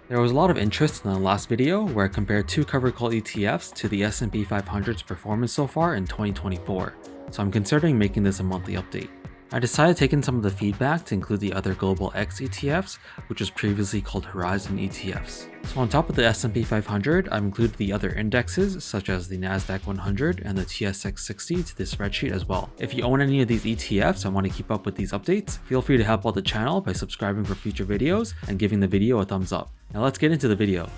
There was a lot of interest in the last video where I compared two covered call ETFs to the S&P 500's performance so far in 2024, so I'm considering making this a monthly update. I decided taking some of the feedback to include the other Global X ETFs, which was previously called Horizons ETFs. So on top of the S&P 500, I've included the other indexes such as the NASDAQ 100 and the TSX 60 to this spreadsheet as well. If you own any of these ETFs and want to keep up with these updates, feel free to help out the channel by subscribing for future videos and giving the video a thumbs up. Now let's get into the video.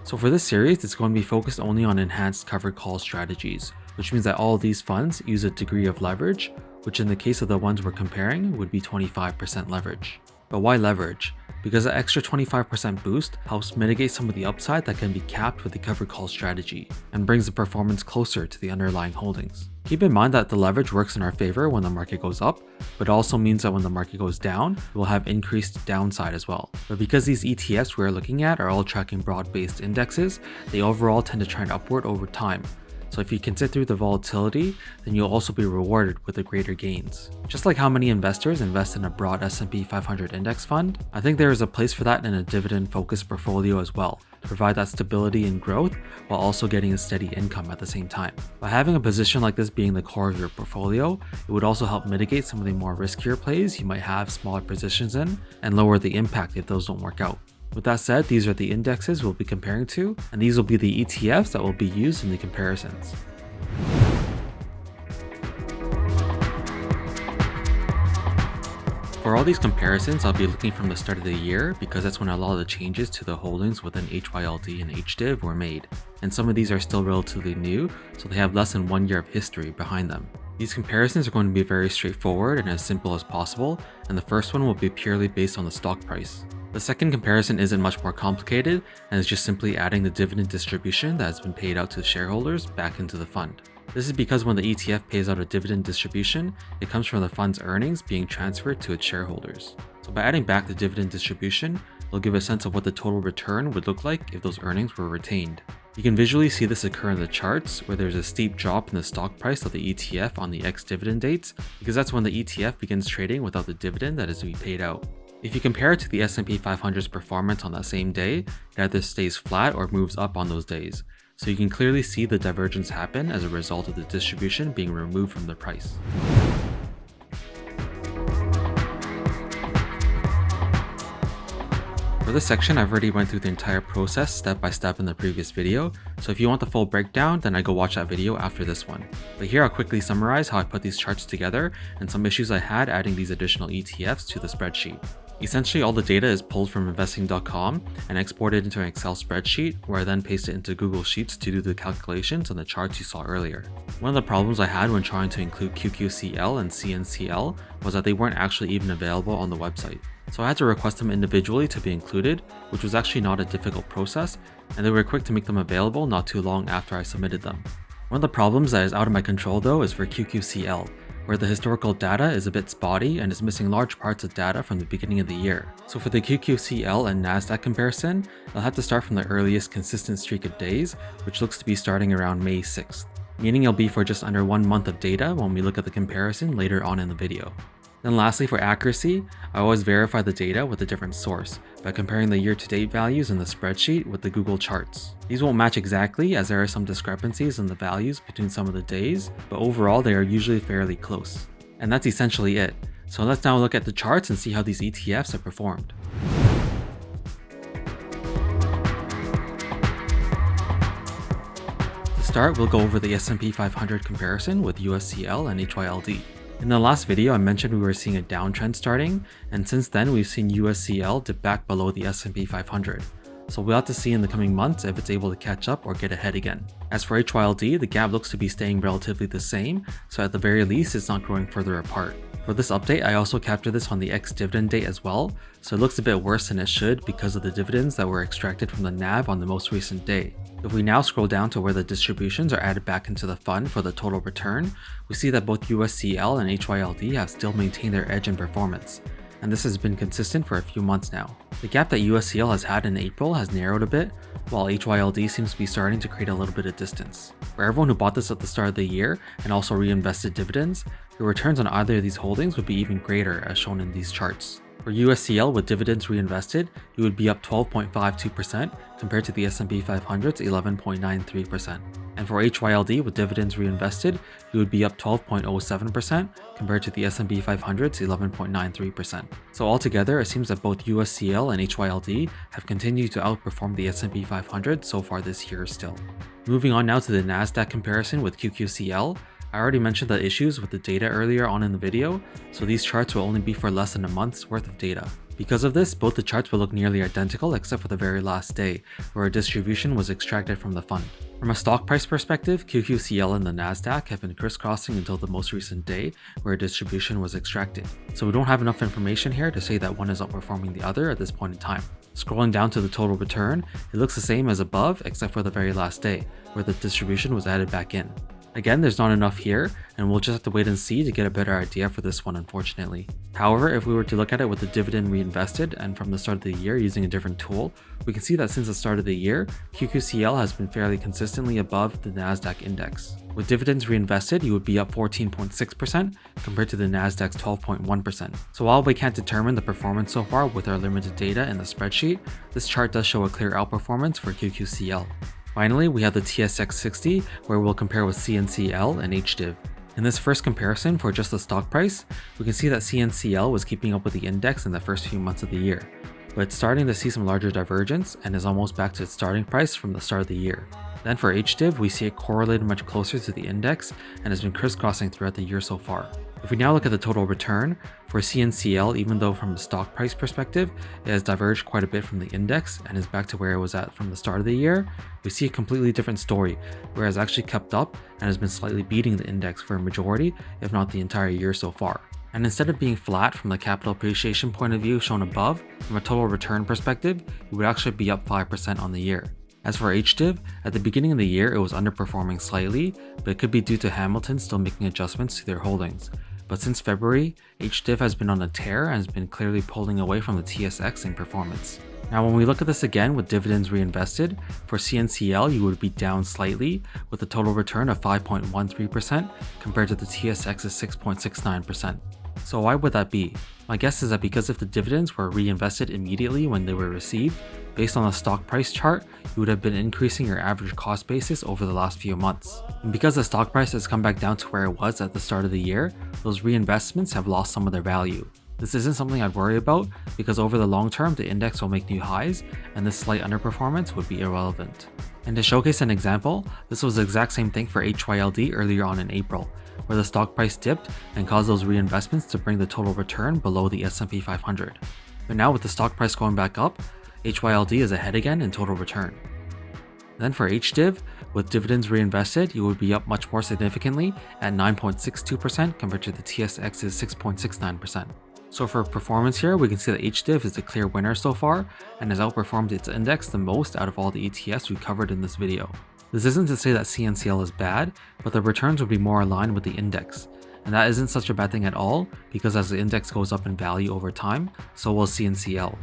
So for this series, it's going to be focused only on enhanced covered call strategies, which means that all of these funds use a degree of leverage, which in the case of the ones we're comparing would be 25% leverage. But why leverage? Because the extra 25% boost helps mitigate some of the upside that can be capped with the covered call strategy and brings the performance closer to the underlying holdings. Keep in mind that the leverage works in our favor when the market goes up, but it also means that when the market goes down, we'll have increased downside as well. But because these ETFs we're looking at are all tracking broad-based indexes, they overall tend to trend upward over time. So if you can sit through the volatility, then you'll also be rewarded with the greater gains. Just like how many investors invest in a broad S&P 500 index fund, I think there is a place for that in a dividend-focused portfolio as well, to provide that stability and growth while also getting a steady income at the same time. By having a position like this being the core of your portfolio, it would also help mitigate some of the more riskier plays you might have smaller positions in and lower the impact if those don't work out. With that said, these are the indexes we'll be comparing to, and these will be the ETFs that will be used in the comparisons. For all these comparisons, I'll be looking from the start of the year because that's when a lot of the changes to the holdings within HYLD and HDIV were made, and some of these are still relatively new, so they have less than 1 year of history behind them. These comparisons are going to be very straightforward and as simple as possible, and the first one will be purely based on the stock price. The second comparison isn't much more complicated and is just simply adding the dividend distribution that has been paid out to shareholders back into the fund. This is because when the ETF pays out a dividend distribution, it comes from the fund's earnings being transferred to its shareholders. So by adding back the dividend distribution, it'll give a sense of what the total return would look like if those earnings were retained. You can visually see this occur in the charts where there's a steep drop in the stock price of the ETF on the ex-dividend dates because that's when the ETF begins trading without the dividend that is to be paid out. If you compare it to the S&P 500's performance on that same day, it either stays flat or moves up on those days, so you can clearly see the divergence happen as a result of the distribution being removed from the price. For this section, I've already went through the entire process step by step in the previous video, so if you want the full breakdown, then I go watch that video after this one. But here I'll quickly summarize how I put these charts together and some issues I had adding these additional ETFs to the spreadsheet. Essentially, all the data is pulled from investing.com and exported into an Excel spreadsheet where I then paste it into Google Sheets to do the calculations on the charts you saw earlier. One of the problems I had when trying to include QQCL and CNCL was that they weren't actually even available on the website. So I had to request them individually to be included, which was actually not a difficult process, and they were quick to make them available not too long after I submitted them. One of the problems that is out of my control though is for QQCL, where the historical data is a bit spotty and is missing large parts of data from the beginning of the year. So for the QQCL and NASDAQ comparison, I'll have to start from the earliest consistent streak of days, which looks to be starting around May 6th, meaning it'll be for just under 1 month of data when we look at the comparison later on in the video. Then lastly, for accuracy, I always verify the data with a different source by comparing the year-to-date values in the spreadsheet with the Google charts. These won't match exactly as there are some discrepancies in the values between some of the days, but overall they are usually fairly close. And that's essentially it. So let's now look at the charts and see how these ETFs have performed. To start, we'll go over the S&P 500 comparison with USCL and HYLD. In the last video, I mentioned we were seeing a downtrend starting, and since then we've seen USCL dip back below the S&P 500. So we'll have to see in the coming months if it's able to catch up or get ahead again. As for HYLD, the gap looks to be staying relatively the same, so at the very least it's not growing further apart. For this update, I also captured this on the ex-dividend date as well, so it looks a bit worse than it should because of the dividends that were extracted from the NAV on the most recent day. If we now scroll down to where the distributions are added back into the fund for the total return, we see that both USCL and HYLD have still maintained their edge in performance. and this has been consistent for a few months now. The gap that USCL has had in April has narrowed a bit, while HYLD seems to be starting to create a little bit of distance. For everyone who bought this at the start of the year and also reinvested dividends, your returns on either of these holdings would be even greater as shown in these charts. For USCL with dividends reinvested, you would be up 12.52% compared to the S&P 500's 11.93%. And for HYLD with dividends reinvested, you would be up 12.07% compared to the S&P 500's 11.93%. So altogether, it seems that both USCL and HYLD have continued to outperform the S&P 500 so far this year still. Moving on now to the NASDAQ comparison with QQCL. I already mentioned the issues with the data earlier on in the video, so these charts will only be for less than a month's worth of data. Because of this, both the charts will look nearly identical except for the very last day, where a distribution was extracted from the fund. From a stock price perspective, QQCL and the NASDAQ have been crisscrossing until the most recent day, where a distribution was extracted. So we don't have enough information here to say that one is outperforming the other at this point in time. Scrolling down to the total return, it looks the same as above except for the very last day, where the distribution was added back in. Again, there's not enough here, and we'll just have to wait and see to get a better idea for this one, unfortunately. However, if we were to look at it with the dividend reinvested and from the start of the year using a different tool, we can see that since the start of the year, QQCL has been fairly consistently above the NASDAQ index. With dividends reinvested, you would be up 14.6% compared to the NASDAQ's 12.1%. So while we can't determine the performance so far with our limited data in the spreadsheet, this chart does show a clear outperformance for QQCL. Finally, we have the TSX 60, where we'll compare with CNCL and HDIV. In this first comparison for just the stock price, we can see that CNCL was keeping up with the index in the first few months of the year, but it's starting to see some larger divergence and is almost back to its starting price from the start of the year. Then for HDIV, we see it correlated much closer to the index and has been crisscrossing throughout the year so far. If we now look at the total return, for CNCL, even though from a stock price perspective, it has diverged quite a bit from the index and is back to where it was at from the start of the year, we see a completely different story, where it has actually kept up and has been slightly beating the index for a majority, if not the entire year so far. And instead of being flat from the capital appreciation point of view shown above, from a total return perspective, it would actually be up 5% on the year. As for HDIV, at the beginning of the year it was underperforming slightly, but it could be due to Hamilton still making adjustments to their holdings. But since February, HDIV has been on a tear and has been clearly pulling away from the TSX in performance. Now when we look at this again with dividends reinvested, for CNCL you would be down slightly with a total return of 5.13% compared to the TSX's 6.69%. So why would that be? My guess is that because if the dividends were reinvested immediately when they were received, based on the stock price chart, you would have been increasing your average cost basis over the last few months. And because the stock price has come back down to where it was at the start of the year, those reinvestments have lost some of their value. This isn't something I'd worry about because over the long term the index will make new highs and this slight underperformance would be irrelevant. And to showcase an example, this was the exact same thing for HYLD earlier on in April, where the stock price dipped and caused those reinvestments to bring the total return below the S&P 500. But now with the stock price going back up, HYLD is ahead again in total return. Then for HDIV, with dividends reinvested, you would be up much more significantly at 9.62% compared to the TSX's 6.69%. So for performance here, we can see that HDIV is the clear winner so far and has outperformed its index the most out of all the ETFs we covered in this video. This isn't to say that CNCL is bad, but the returns would be more aligned with the index. And that isn't such a bad thing at all, because as the index goes up in value over time, so will CNCL.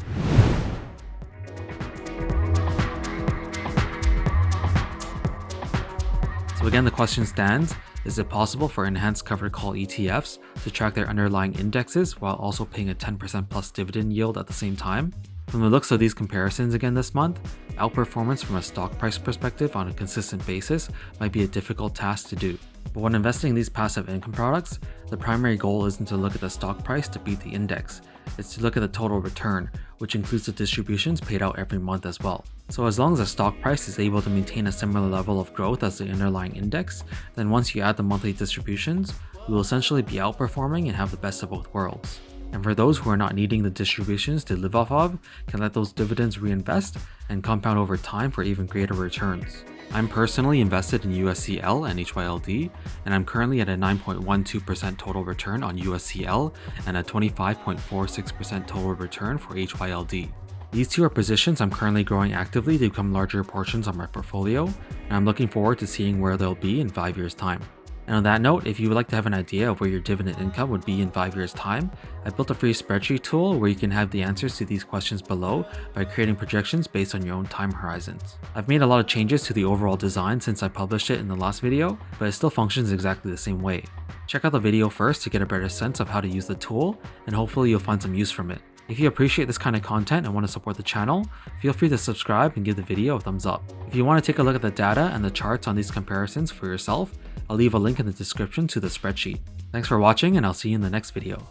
So again, the question stands, is it possible for enhanced covered call ETFs to track their underlying indexes while also paying a 10% plus dividend yield at the same time? From the looks of these comparisons again this month, outperformance from a stock price perspective on a consistent basis might be a difficult task to do. But when investing in these passive income products, the primary goal isn't to look at the stock price to beat the index, it's to look at the total return, which includes the distributions paid out every month as well. So as long as the stock price is able to maintain a similar level of growth as the underlying index, then once you add the monthly distributions, you will essentially be outperforming and have the best of both worlds. And for those who are not needing the distributions to live off of, can let those dividends reinvest and compound over time for even greater returns. I'm personally invested in USCL and HYLD, and I'm currently at a 9.12% total return on USCL and a 25.46% total return for HYLD. These two are positions I'm currently growing actively to become larger portions of my portfolio, and I'm looking forward to seeing where they'll be in 5 years' time. And on that note, if you would like to have an idea of where your dividend income would be in 5 years' time, I built a free spreadsheet tool where you can have the answers to these questions below by creating projections based on your own time horizons. I've made a lot of changes to the overall design since I published it in the last video, but it still functions exactly the same way. Check out the video first to get a better sense of how to use the tool, and hopefully you'll find some use from it. If you appreciate this kind of content and want to support the channel, feel free to subscribe and give the video a thumbs up. If you want to take a look at the data and the charts on these comparisons for yourself, I'll leave a link in the description to the spreadsheet. Thanks for watching, and I'll see you in the next video.